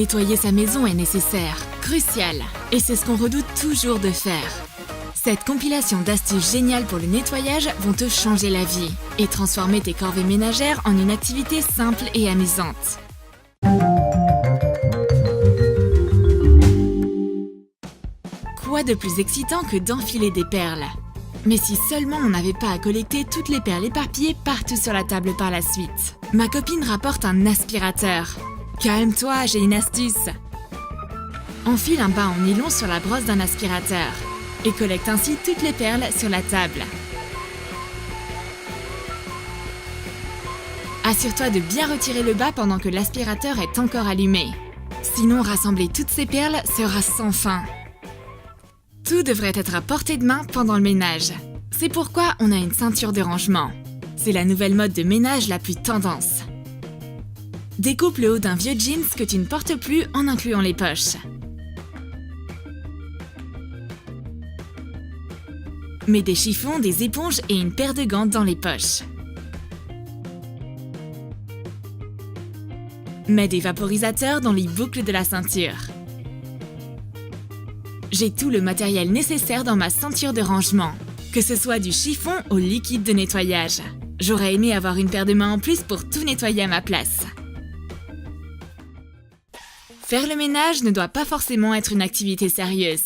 Nettoyer sa maison est nécessaire, crucial, et c'est ce qu'on redoute toujours de faire. Cette compilation d'astuces géniales pour le nettoyage vont te changer la vie et transformer tes corvées ménagères en une activité simple et amusante. Quoi de plus excitant que d'enfiler des perles? Mais si seulement on n'avait pas à collecter toutes les perles éparpillées partout sur la table par la suite. Ma copine rapporte un aspirateur. Calme-toi, j'ai une astuce. Enfile un bas en nylon sur la brosse d'un aspirateur et collecte ainsi toutes les perles sur la table. Assure-toi de bien retirer le bas pendant que l'aspirateur est encore allumé. Sinon, rassembler toutes ces perles sera sans fin. Tout devrait être à portée de main pendant le ménage. C'est pourquoi on a une ceinture de rangement. C'est la nouvelle mode de ménage la plus tendance. Découpe le haut d'un vieux jeans que tu ne portes plus en incluant les poches. Mets des chiffons, des éponges et une paire de gants dans les poches. Mets des vaporisateurs dans les boucles de la ceinture. J'ai tout le matériel nécessaire dans ma ceinture de rangement, que ce soit du chiffon au liquide de nettoyage. J'aurais aimé avoir une paire de mains en plus pour tout nettoyer à ma place. Faire le ménage ne doit pas forcément être une activité sérieuse.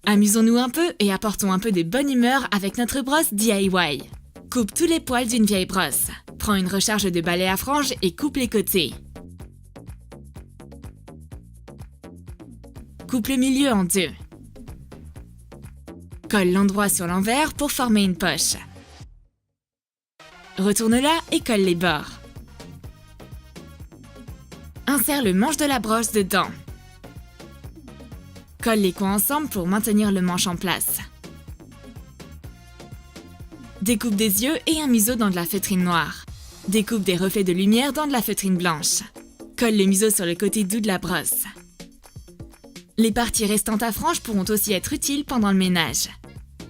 Amusons-nous un peu et apportons un peu de bonne humeur avec notre brosse DIY. Coupe tous les poils d'une vieille brosse. Prends une recharge de balai à franges et coupe les côtés. Coupe le milieu en deux. Colle l'endroit sur l'envers pour former une poche. Retourne-la et colle les bords. Insère le manche de la brosse dedans. Colle les coins ensemble pour maintenir le manche en place. Découpe des yeux et un museau dans de la feutrine noire. Découpe des reflets de lumière dans de la feutrine blanche. Colle le museau sur le côté doux de la brosse. Les parties restantes à franges pourront aussi être utiles pendant le ménage.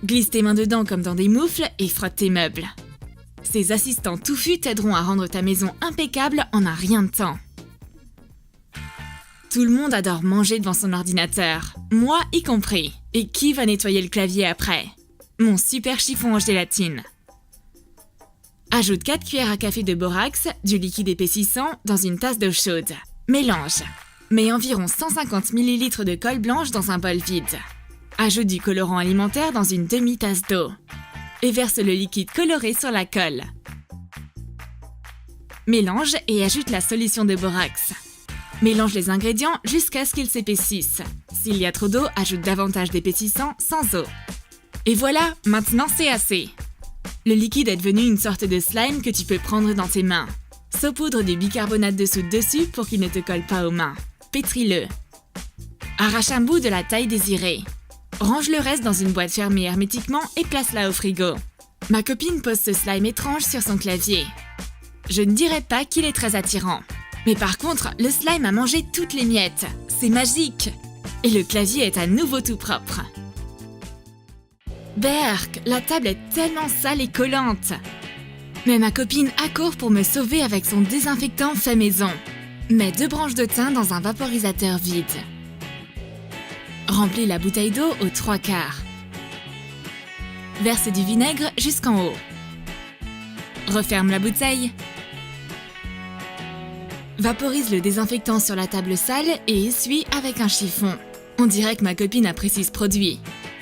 Glisse tes mains dedans comme dans des moufles et frotte tes meubles. Ces assistants touffus t'aideront à rendre ta maison impeccable en un rien de temps. Tout le monde adore manger devant son ordinateur, moi y compris. Et qui va nettoyer le clavier après? Mon super chiffon en gélatine. Ajoute 4 cuillères à café de borax, du liquide épaississant, dans une tasse d'eau chaude. Mélange. Mets environ 150 ml de colle blanche dans un bol vide. Ajoute du colorant alimentaire dans une demi-tasse d'eau. Et verse le liquide coloré sur la colle. Mélange et ajoute la solution de borax. Mélange les ingrédients jusqu'à ce qu'ils s'épaississent. S'il y a trop d'eau, ajoute davantage d'épaississant sans eau. Et voilà, maintenant c'est assez. Le liquide est devenu une sorte de slime que tu peux prendre dans tes mains. Saupoudre du bicarbonate de soude dessus pour qu'il ne te colle pas aux mains. Pétris-le. Arrache un bout de la taille désirée. Range le reste dans une boîte fermée hermétiquement et place-la au frigo. Ma copine pose ce slime étrange sur son clavier. Je ne dirais pas qu'il est très attirant. Mais par contre, le slime a mangé toutes les miettes. C'est magique! Et le clavier est à nouveau tout propre. Berk, la table est tellement sale et collante. Mais ma copine accourt pour me sauver avec son désinfectant fait maison. Mets 2 branches de thym dans un vaporisateur vide. Remplis la bouteille d'eau aux 3/4. Verse du vinaigre jusqu'en haut. Referme la bouteille. Vaporise le désinfectant sur la table sale et essuie avec un chiffon. On dirait que ma copine apprécie ce produit.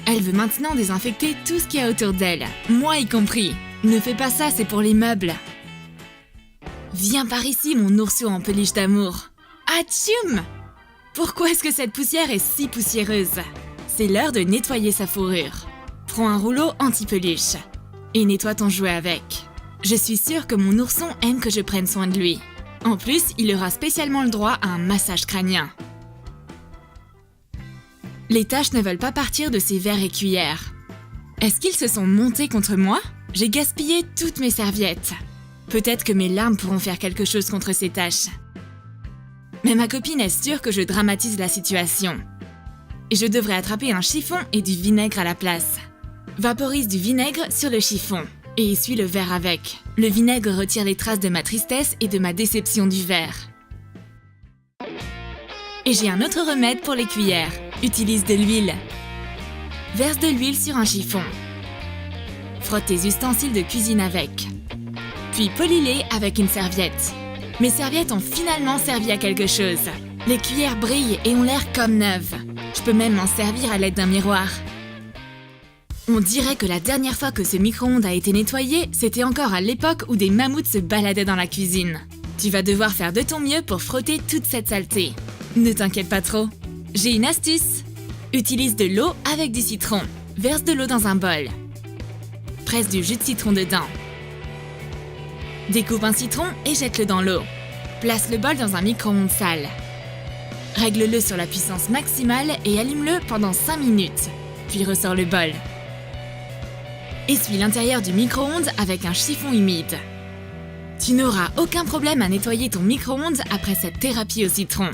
Elle veut maintenant désinfecter tout ce qu'il y a autour d'elle, moi y compris. Ne fais pas ça, c'est pour les meubles. Viens par ici, mon ourson en peluche d'amour. Atchoum! Pourquoi est-ce que cette poussière est si poussiéreuse? C'est l'heure de nettoyer sa fourrure. Prends un rouleau anti-peluche et nettoie ton jouet avec. Je suis sûre que mon ourson aime que je prenne soin de lui. En plus, il aura spécialement le droit à un massage crânien. Les taches ne veulent pas partir de ces verres et cuillères. Est-ce qu'ils se sont montés contre moi? J'ai gaspillé toutes mes serviettes. Peut-être que mes larmes pourront faire quelque chose contre ces taches. Mais ma copine est sûre que je dramatise la situation. Et je devrais attraper un chiffon et du vinaigre à la place. Vaporise du vinaigre sur le chiffon et essuie le verre avec. Le vinaigre retire les traces de ma tristesse et de ma déception du verre. Et j'ai un autre remède pour les cuillères. Utilise de l'huile. Verse de l'huile sur un chiffon. Frotte tes ustensiles de cuisine avec. Puis polis-les avec une serviette. Mes serviettes ont finalement servi à quelque chose. Les cuillères brillent et ont l'air comme neuves. Je peux même m'en servir à l'aide d'un miroir. On dirait que la dernière fois que ce micro-ondes a été nettoyé, c'était encore à l'époque où des mammouths se baladaient dans la cuisine. Tu vas devoir faire de ton mieux pour frotter toute cette saleté. Ne t'inquiète pas trop. J'ai une astuce. Utilise de l'eau avec du citron. Verse de l'eau dans un bol. Presse du jus de citron dedans. Découpe un citron et jette-le dans l'eau. Place le bol dans un micro-ondes sale. Règle-le sur la puissance maximale et allume-le pendant 5 minutes. Puis ressors le bol. Essuie l'intérieur du micro-ondes avec un chiffon humide. Tu n'auras aucun problème à nettoyer ton micro-ondes après cette thérapie au citron.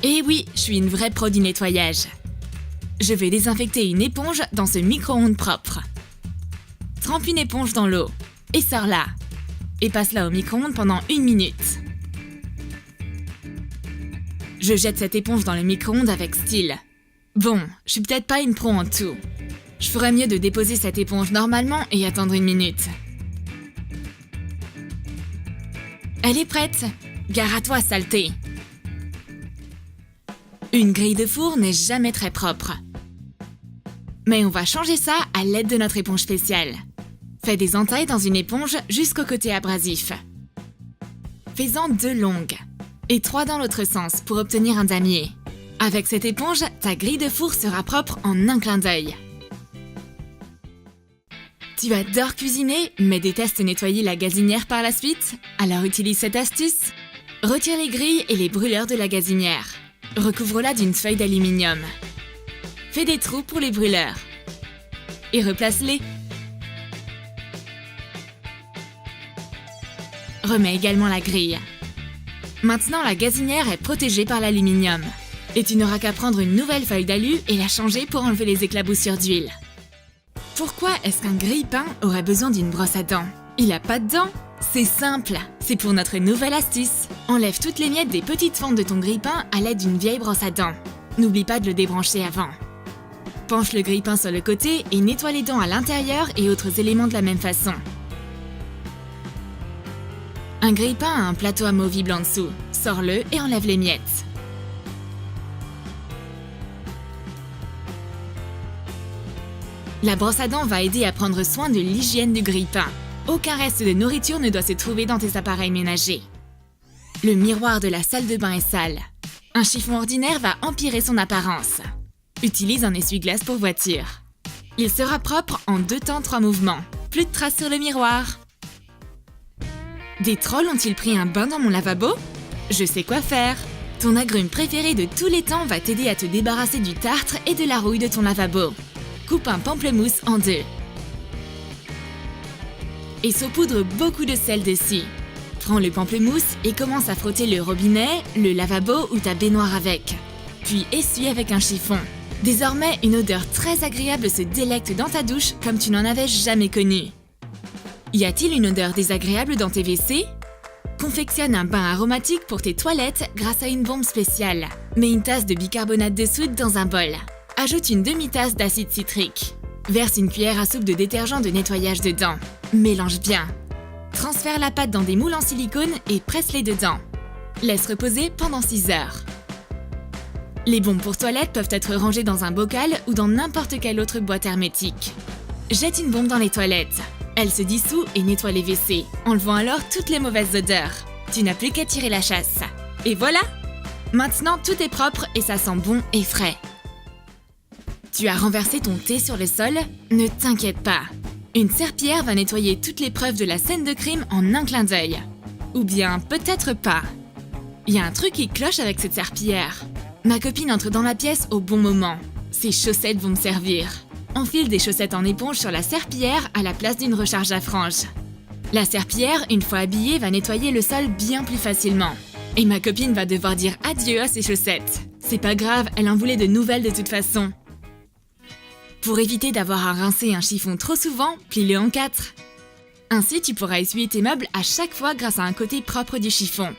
Et oui, je suis une vraie pro du nettoyage. Je vais désinfecter une éponge dans ce micro-ondes propre. Trempe une éponge dans l'eau et sors-la. Et passe-la au micro-ondes pendant 1 minute. Je jette cette éponge dans le micro-ondes avec style. Bon, je suis peut-être pas une pro en tout. Je ferais mieux de déposer cette éponge normalement et attendre 1 minute. Elle est prête. Gare à toi, saleté. Une grille de four n'est jamais très propre. Mais on va changer ça à l'aide de notre éponge spéciale. Fais des entailles dans une éponge jusqu'au côté abrasif. Fais-en 2 longues et 3 dans l'autre sens pour obtenir un damier. Avec cette éponge, ta grille de four sera propre en un clin d'œil. Tu adores cuisiner, mais détestes nettoyer la gazinière par la suite? Alors utilise cette astuce. Retire les grilles et les brûleurs de la gazinière. Recouvre-la d'une feuille d'aluminium. Fais des trous pour les brûleurs. Et replace-les. Remets également la grille. Maintenant, la gazinière est protégée par l'aluminium. Et tu n'auras qu'à prendre une nouvelle feuille d'alu et la changer pour enlever les éclaboussures d'huile. Pourquoi est-ce qu'un grille-pain aurait besoin d'une brosse à dents? Il a pas de dents? C'est simple, c'est pour notre nouvelle astuce. Enlève toutes les miettes des petites fentes de ton grille-pain à l'aide d'une vieille brosse à dents. N'oublie pas de le débrancher avant. Penche le grille-pain sur le côté et nettoie les dents à l'intérieur et autres éléments de la même façon. Un grille-pain a un plateau amovible en dessous. Sors-le et enlève les miettes. La brosse à dents va aider à prendre soin de l'hygiène du grille-pain. Aucun reste de nourriture ne doit se trouver dans tes appareils ménagers. Le miroir de la salle de bain est sale. Un chiffon ordinaire va empirer son apparence. Utilise un essuie-glace pour voiture. Il sera propre en 2 temps 3 mouvements. Plus de traces sur le miroir. Des trolls ont-ils pris un bain dans mon lavabo? Je sais quoi faire. Ton agrume préféré de tous les temps va t'aider à te débarrasser du tartre et de la rouille de ton lavabo. Coupe un pamplemousse en 2. Et saupoudre beaucoup de sel dessus. Prends le pamplemousse et commence à frotter le robinet, le lavabo ou ta baignoire avec. Puis essuie avec un chiffon. Désormais, une odeur très agréable se délecte dans ta douche comme tu n'en avais jamais connue. Y a-t-il une odeur désagréable dans tes WC? Confectionne un bain aromatique pour tes toilettes grâce à une bombe spéciale. Mets une tasse de bicarbonate de soude dans un bol. Ajoute une demi-tasse d'acide citrique. Verse une cuillère à soupe de détergent de nettoyage dedans. Mélange bien. Transfère la pâte dans des moules en silicone et presse-les dedans. Laisse reposer pendant 6 heures. Les bombes pour toilette peuvent être rangées dans un bocal ou dans n'importe quelle autre boîte hermétique. Jette une bombe dans les toilettes. Elle se dissout et nettoie les WC, enlevant alors toutes les mauvaises odeurs. Tu n'as plus qu'à tirer la chasse. Et voilà! Maintenant, tout est propre et ça sent bon et frais. Tu as renversé ton thé sur le sol? Ne t'inquiète pas. Une serpillière va nettoyer toutes les preuves de la scène de crime en un clin d'œil. Ou bien, peut-être pas. Il y a un truc qui cloche avec cette serpillière. Ma copine entre dans la pièce au bon moment. Ses chaussettes vont me servir. Enfile des chaussettes en éponge sur la serpillière à la place d'une recharge à franges. La serpillière, une fois habillée, va nettoyer le sol bien plus facilement. Et ma copine va devoir dire adieu à ses chaussettes. C'est pas grave, elle en voulait de nouvelles de toute façon. Pour éviter d'avoir à rincer un chiffon trop souvent, plie-le en 4. Ainsi, tu pourras essuyer tes meubles à chaque fois grâce à un côté propre du chiffon.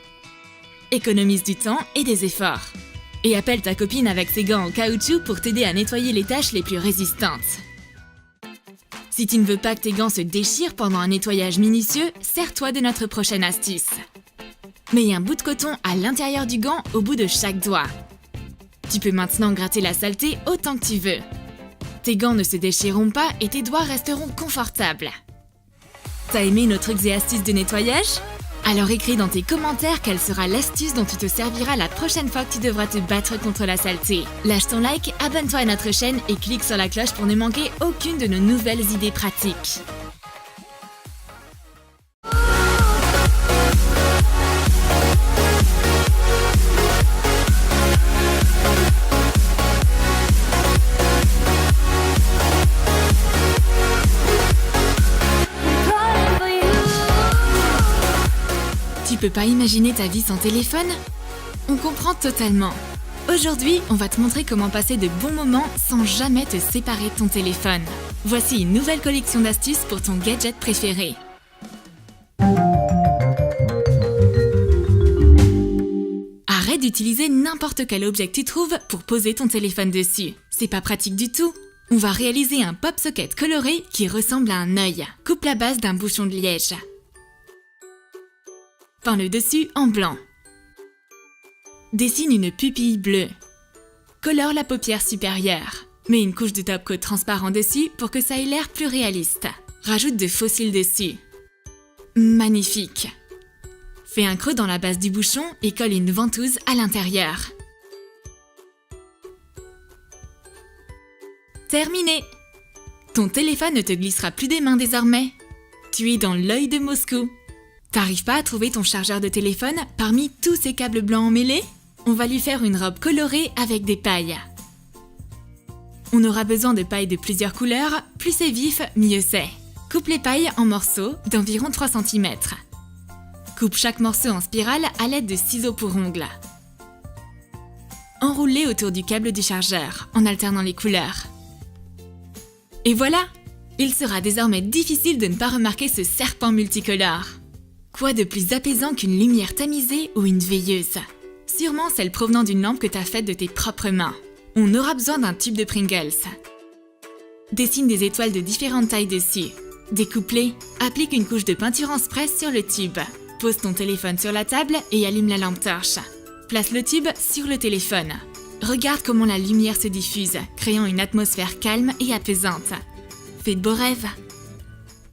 économise du temps et des efforts. Et appelle ta copine avec ses gants en caoutchouc pour t'aider à nettoyer les taches les plus résistantes. Si tu ne veux pas que tes gants se déchirent pendant un nettoyage minutieux, sers-toi de notre prochaine astuce. Mets un bout de coton à l'intérieur du gant au bout de chaque doigt. Tu peux maintenant gratter la saleté autant que tu veux. Tes gants ne se déchireront pas et tes doigts resteront confortables. T'as aimé nos trucs et astuces de nettoyage? Alors écris dans tes commentaires quelle sera l'astuce dont tu te serviras la prochaine fois que tu devras te battre contre la saleté. Lâche ton like, abonne-toi à notre chaîne et clique sur la cloche pour ne manquer aucune de nos nouvelles idées pratiques. Tu peux pas imaginer ta vie sans téléphone? On comprend totalement. Aujourd'hui, on va te montrer comment passer de bons moments sans jamais te séparer de ton téléphone. Voici une nouvelle collection d'astuces pour ton gadget préféré. Arrête d'utiliser n'importe quel objet que tu trouves pour poser ton téléphone dessus. C'est pas pratique du tout. On va réaliser un pop socket coloré qui ressemble à un œil. Coupe la base d'un bouchon de liège. Peins le dessus en blanc. Dessine une pupille bleue. Colore la paupière supérieure. Mets une couche de top coat transparent dessus pour que ça ait l'air plus réaliste. Rajoute de faux cils dessus. Magnifique! Fais un creux dans la base du bouchon et colle une ventouse à l'intérieur. Terminé! Ton téléphone ne te glissera plus des mains désormais. Tu es dans l'œil de Moscou. T'arrives pas à trouver ton chargeur de téléphone parmi tous ces câbles blancs emmêlés? On va lui faire une robe colorée avec des pailles. On aura besoin de pailles de plusieurs couleurs, plus c'est vif, mieux c'est. Coupe les pailles en morceaux d'environ 3 cm. Coupe chaque morceau en spirale à l'aide de ciseaux pour ongles. Enroule-les autour du câble du chargeur en alternant les couleurs. Et voilà! Il sera désormais difficile de ne pas remarquer ce serpent multicolore. Quoi de plus apaisant qu'une lumière tamisée ou une veilleuse? Sûrement celle provenant d'une lampe que t'as faite de tes propres mains. On aura besoin d'un tube de Pringles. Dessine des étoiles de différentes tailles dessus. Découpe-les. Applique une couche de peinture en spray sur le tube. Pose ton téléphone sur la table et allume la lampe torche. Place le tube sur le téléphone. Regarde comment la lumière se diffuse, créant une atmosphère calme et apaisante. Fais de beaux rêves.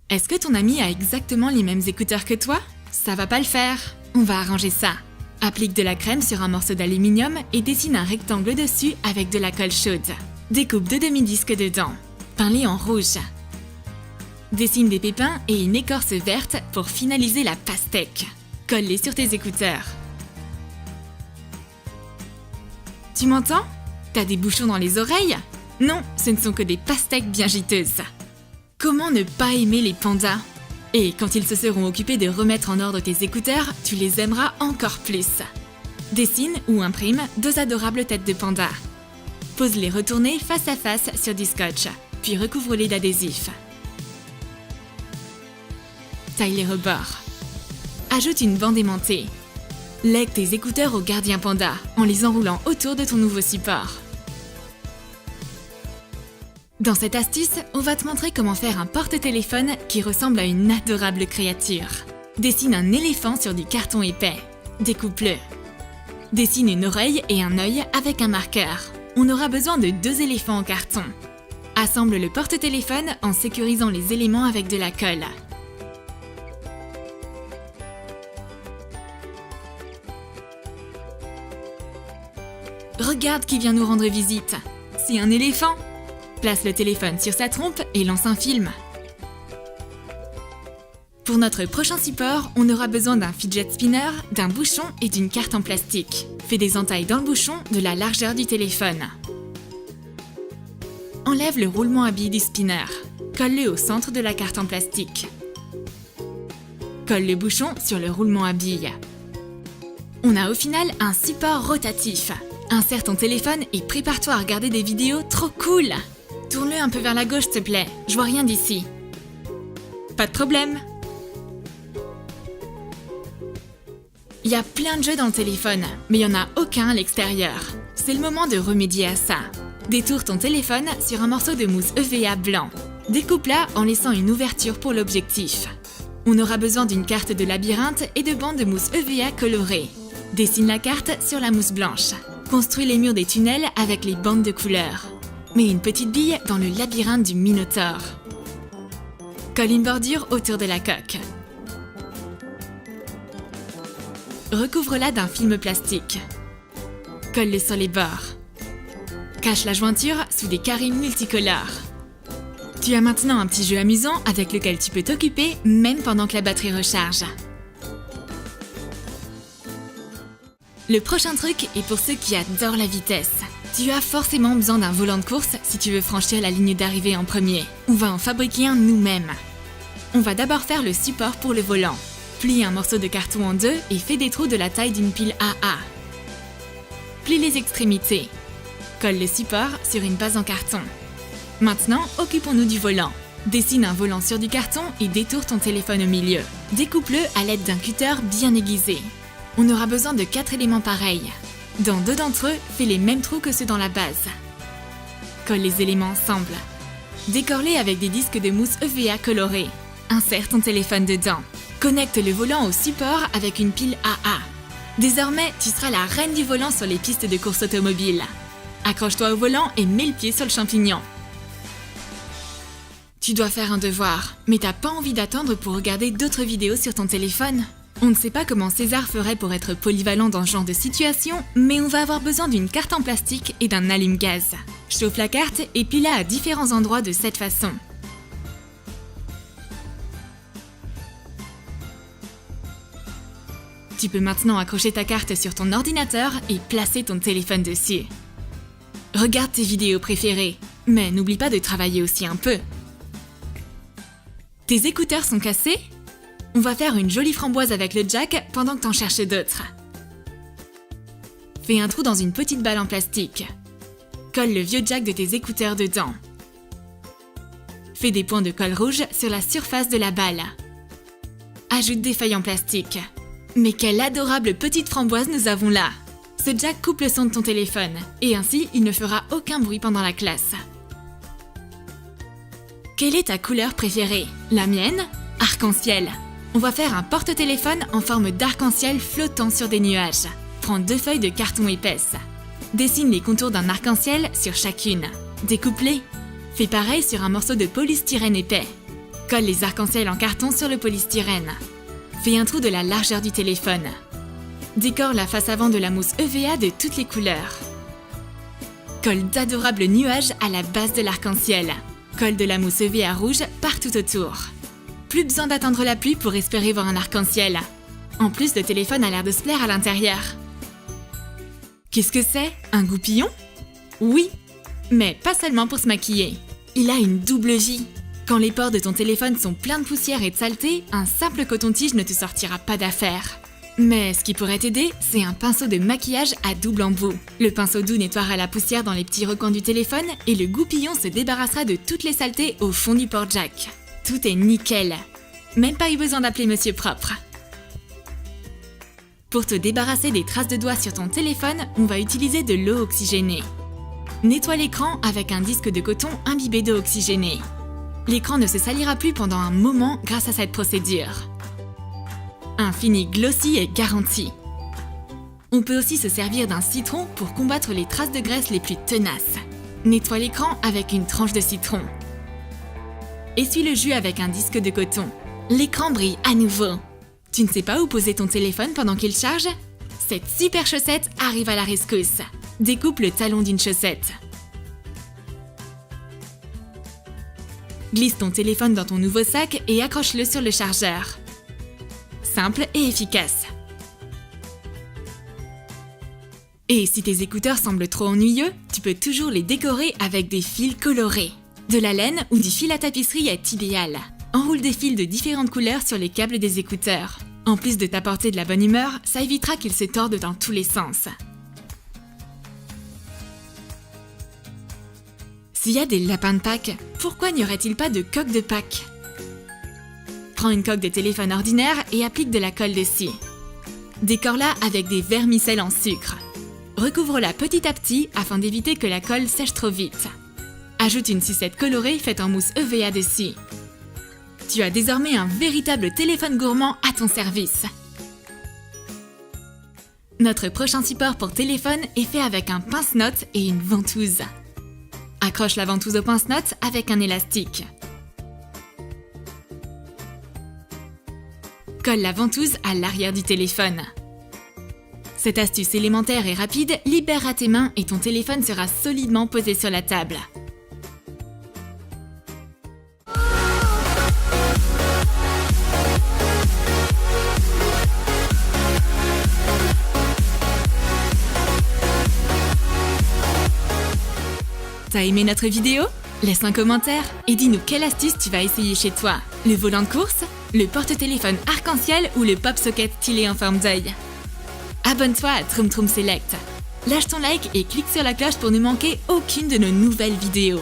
Est-ce que ton ami a exactement les mêmes écouteurs que toi? Ça va pas le faire. On va arranger ça. Applique de la crème sur un morceau d'aluminium et dessine un rectangle dessus avec de la colle chaude. Découpe 2 demi-disques dedans. Peins-les en rouge. Dessine des pépins et une écorce verte pour finaliser la pastèque. Colle-les sur tes écouteurs. Tu m'entends? T'as des bouchons dans les oreilles? Non, ce ne sont que des pastèques bien juteuses. Comment ne pas aimer les pandas? Et quand ils se seront occupés de remettre en ordre tes écouteurs, tu les aimeras encore plus. Dessine ou imprime 2 adorables têtes de panda. Pose-les retournées face à face sur du scotch, puis recouvre-les d'adhésif. Taille les rebords. Ajoute une bande aimantée. Lègue tes écouteurs au gardien panda en les enroulant autour de ton nouveau support. Dans cette astuce, on va te montrer comment faire un porte-téléphone qui ressemble à une adorable créature. Dessine un éléphant sur du carton épais. Découpe-le. Dessine une oreille et un œil avec un marqueur. On aura besoin de 2 éléphants en carton. Assemble le porte-téléphone en sécurisant les éléments avec de la colle. Regarde qui vient nous rendre visite. C'est un éléphant. Place le téléphone sur sa trompe et lance un film. Pour notre prochain support, on aura besoin d'un fidget spinner, d'un bouchon et d'une carte en plastique. Fais des entailles dans le bouchon de la largeur du téléphone. Enlève le roulement à billes du spinner. Colle-le au centre de la carte en plastique. Colle le bouchon sur le roulement à billes. On a au final un support rotatif. Insère ton téléphone et prépare-toi à regarder des vidéos trop cool. Tourne-le un peu vers la gauche, s'il te plaît. Je vois rien d'ici. Pas de problème. Il y a plein de jeux dans le téléphone, mais il n'y en a aucun à l'extérieur. C'est le moment de remédier à ça. Détourne ton téléphone sur un morceau de mousse EVA blanc. Découpe-la en laissant une ouverture pour l'objectif. On aura besoin d'une carte de labyrinthe et de bandes de mousse EVA colorées. Dessine la carte sur la mousse blanche. Construis les murs des tunnels avec les bandes de couleurs. Mets une petite bille dans le labyrinthe du Minotaure. Colle une bordure autour de la coque. Recouvre-la d'un film plastique. Colle-le sur les bords. Cache la jointure sous des carrés multicolores. Tu as maintenant un petit jeu amusant avec lequel tu peux t'occuper même pendant que la batterie recharge. Le prochain truc est pour ceux qui adorent la vitesse. Tu as forcément besoin d'un volant de course si tu veux franchir la ligne d'arrivée en premier. On va en fabriquer un nous-mêmes. On va d'abord faire le support pour le volant. Plie un morceau de carton en deux et fais des trous de la taille d'une pile AA. Plie les extrémités. Colle le support sur une base en carton. Maintenant, occupons-nous du volant. Dessine un volant sur du carton et détourne ton téléphone au milieu. Découpe-le à l'aide d'un cutter bien aiguisé. On aura besoin de 4 éléments pareils. Dans 2 d'entre eux, fais les mêmes trous que ceux dans la base. Colle les éléments ensemble. Décore-les avec des disques de mousse EVA colorés. Insère ton téléphone dedans. Connecte le volant au support avec une pile AA. Désormais, tu seras la reine du volant sur les pistes de course automobile. Accroche-toi au volant et mets le pied sur le champignon. Tu dois faire un devoir, mais t'as pas envie d'attendre pour regarder d'autres vidéos sur ton téléphone? On ne sait pas comment César ferait pour être polyvalent dans ce genre de situation, mais on va avoir besoin d'une carte en plastique et d'un allume-gaz. Chauffe la carte et plie-la à différents endroits de cette façon. Tu peux maintenant accrocher ta carte sur ton ordinateur et placer ton téléphone dessus. Regarde tes vidéos préférées, mais n'oublie pas de travailler aussi un peu. Tes écouteurs sont cassés? On va faire une jolie framboise avec le jack pendant que t'en cherches d'autres. Fais un trou dans une petite balle en plastique. Colle le vieux jack de tes écouteurs dedans. Fais des points de colle rouge sur la surface de la balle. Ajoute des feuilles en plastique. Mais quelle adorable petite framboise nous avons là! Ce jack coupe le son de ton téléphone, et ainsi il ne fera aucun bruit pendant la classe. Quelle est ta couleur préférée? La mienne? Arc-en-ciel. On va faire un porte-téléphone en forme d'arc-en-ciel flottant sur des nuages. Prends 2 feuilles de carton épaisse. Dessine les contours d'un arc-en-ciel sur chacune. Découpe-les. Fais pareil sur un morceau de polystyrène épais. Colle les arcs-en-ciel en carton sur le polystyrène. Fais un trou de la largeur du téléphone. Décore la face avant de la mousse EVA de toutes les couleurs. Colle d'adorables nuages à la base de l'arc-en-ciel. Colle de la mousse EVA rouge partout autour. Plus besoin d'attendre la pluie pour espérer voir un arc-en-ciel. En plus, le téléphone a l'air de se plaire à l'intérieur. Qu'est-ce que c'est? Un goupillon? Oui, mais pas seulement pour se maquiller. Il a une double vie. Quand les pores de ton téléphone sont pleins de poussière et de saleté, un simple coton-tige ne te sortira pas d'affaire. Mais ce qui pourrait t'aider, c'est un pinceau de maquillage à double embout. Le pinceau doux nettoiera la poussière dans les petits recoins du téléphone et le goupillon se débarrassera de toutes les saletés au fond du port-jack. Tout est nickel. Même pas eu besoin d'appeler Monsieur Propre. Pour te débarrasser des traces de doigts sur ton téléphone, on va utiliser de l'eau oxygénée. Nettoie l'écran avec un disque de coton imbibé d'eau oxygénée. L'écran ne se salira plus pendant un moment grâce à cette procédure. Un fini glossy est garanti. On peut aussi se servir d'un citron pour combattre les traces de graisse les plus tenaces. Nettoie l'écran avec une tranche de citron. Essuie le jus avec un disque de coton. L'écran brille à nouveau. Tu ne sais pas où poser ton téléphone pendant qu'il charge? Cette super chaussette arrive à la rescousse. Découpe le talon d'une chaussette. Glisse ton téléphone dans ton nouveau sac et accroche-le sur le chargeur. Simple et efficace. Et si tes écouteurs semblent trop ennuyeux, tu peux toujours les décorer avec des fils colorés. De la laine ou du fil à tapisserie est idéal. Enroule des fils de différentes couleurs sur les câbles des écouteurs. En plus de t'apporter de la bonne humeur, ça évitera qu'ils se tordent dans tous les sens. S'il y a des lapins de Pâques, pourquoi n'y aurait-il pas de coque de Pâques? Prends une coque de téléphone ordinaire et applique de la colle dessus. Décore-la avec des vermicelles en sucre. Recouvre-la petit à petit afin d'éviter que la colle sèche trop vite. Ajoute une sucette colorée faite en mousse EVA dessus. Tu as désormais un véritable téléphone gourmand à ton service. Notre prochain support pour téléphone est fait avec un pince-notes et une ventouse. Accroche la ventouse au pince-notes avec un élastique. Colle la ventouse à l'arrière du téléphone. Cette astuce élémentaire et rapide libérera tes mains et ton téléphone sera solidement posé sur la table. T'as aimé notre vidéo? Laisse un commentaire et dis-nous quelle astuce tu vas essayer chez toi. Le volant de course, le porte-téléphone arc-en-ciel ou le pop-socket stylé en forme d'œil. Abonne-toi à Troom Troom Select. Lâche ton like et clique sur la cloche pour ne manquer aucune de nos nouvelles vidéos.